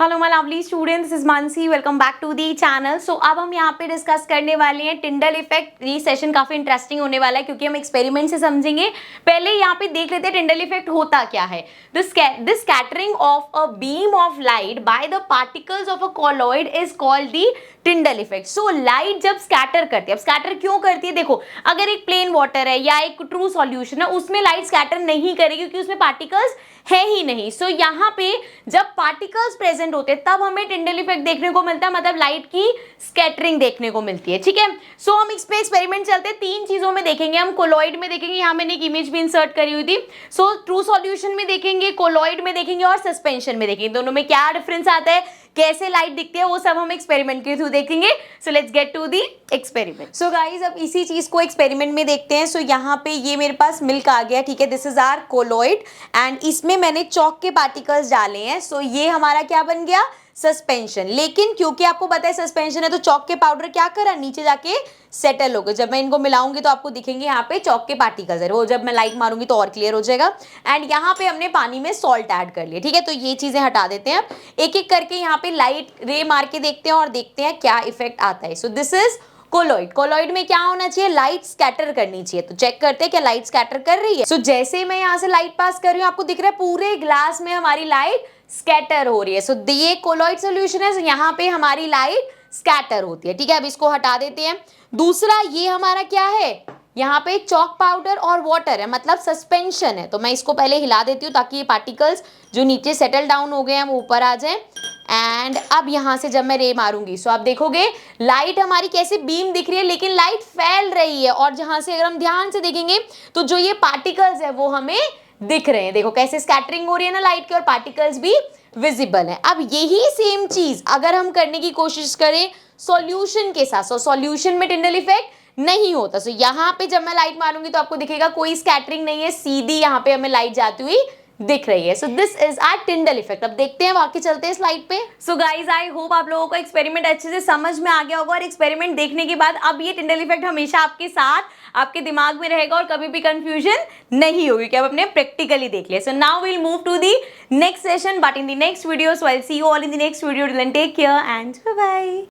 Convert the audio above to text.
Hello my lovely students, this is Mansi. Welcome back to the channel. So अब हम यहाँ पे डिस्कस करने वाले हैं टिंडल इफेक्ट। ये सेशन काफी इंटरेस्टिंग होने वाला है क्योंकि हम एक्सपेरिमेंट से समझेंगे। पहले यहाँ पे देख लेते हैं टिंडल इफेक्ट होता क्या है। This scattering of a beam of light by the particles of a colloid is called the Tyndall effect. So light जब स्कैटर करती है, अब स्कैटर क्यों करती है, देखो अगर एक प्लेन वाटर है या एक ट्रू सॉल्यूशन है उसमें लाइट स्कैटर नहीं करेगी क्योंकि उसमें पार्टिकल्स है ही नहीं। सो यहाँ पे जब पार्टिकल्स प्रेजेंट होते हैं तब हमें टिंडल इफेक्ट देखने को मिलता है, मतलब लाइट की स्कैटरिंग देखने को मिलती है। ठीक है, सो हम इस पे एक्सपेरिमेंट चलते हैं। तीन चीजों में देखेंगे हम। कोलॉइड में देखेंगे, यहाँ मैंने एक इमेज भी इंसर्ट करी हुई थी। सो ट्रू सॉल्यूशन में देखेंगे, कोलॉइड में देखेंगे और सस्पेंशन में देखेंगे। दोनों में क्या डिफरेंस आता है, कैसे लाइट दिखती है, वो सब हम एक्सपेरिमेंट के थ्रू देखेंगे। So let's get to the experiment. So guys अब इसी चीज को एक्सपेरिमेंट में देखते हैं। सो यहाँ पे ये मेरे पास मिल्क आ गया, ठीक है, this is our colloid and इसमें मैंने चॉक के पार्टिकल्स डाले हैं। सो ये हमारा क्या बन गया, सस्पेंशन। लेकिन क्योंकि आपको पता है सस्पेंशन है तो चॉक के पाउडर क्या करा, नीचे जाके सेटल हो गए। जब मैं इनको मिलाऊंगी तो आपको दिखेंगे यहाँ पे चॉक के पार्टिकल्स है, वो जब मैं लाइट मारूंगी तो और क्लियर हो जाएगा। एंड यहाँ पे हमने पानी में सॉल्ट ऐड कर लिया। ठीक है, तो ये चीजें हटा देते हैं। अब एक एक करके यहाँ पे लाइट रे मार के देखते हैं और देखते हैं क्या इफेक्ट आता है। So this is colloid. Colloid में क्या होना चाहिए, लाइट स्कैटर करनी चाहिए। तो चेक करते हैं क्या लाइट स्कैटर कर रही है। सो जैसे मैं यहाँ से लाइट पास कर रही हूँ आपको दिख रहा है पूरे ग्लास में हमारी लाइट स्कैटर हो रही है। सो ये कोलॉइड सोल्यूशन है, यहाँ पे हमारी लाइट स्कैटर होती है। ठीक है, अब इसको हटा देते हैं। दूसरा ये हमारा क्या है, यहाँ पे चॉक पाउडर और वाटर है, मतलब सस्पेंशन है। तो मैं इसको पहले हिला देती हूँ ताकि ये पार्टिकल्स जो नीचे सेटल डाउन हो गए हैं वो ऊपर आ जाएं। एंड अब यहाँ से जब मैं रे मारूंगी सो आप देखोगे लाइट हमारी कैसे बीम दिख रही है, लेकिन लाइट फैल रही है। और जहां से अगर हम ध्यान से देखेंगे तो जो ये पार्टिकल्स है वो हमें दिख रहे हैं। देखो कैसे स्कैटरिंग हो रही है ना लाइट की, और पार्टिकल्स भी विजिबल है। अब यही सेम चीज अगर हम करने की कोशिश करें सॉल्यूशन के साथ, सॉल्यूशन में टिंडल इफेक्ट नहीं होता। सो यहाँ पे जब मैं लाइट मारूंगी तो आपको दिखेगा कोई स्कैटरिंग नहीं है, सीधी यहाँ पे हमें लाइट जाती हुई दिख रही है। So this is our Tyndall effect. अब देखते हैं, बाकी चलते हैं स्लाइड पे। सो गाइज आई होप आप लोगों को एक्सपेरिमेंट अच्छे से समझ में आ गया होगा, और एक्सपेरिमेंट देखने के बाद अब ये टिंडल इफेक्ट हमेशा आपके साथ आपके दिमाग में रहेगा और कभी भी कंफ्यूजन नहीं होगी कि अब अपने प्रैक्टिकली देख लिया। So now will move to the next session but in the next video. So I will see you all in the next video. Till then take care and bye bye.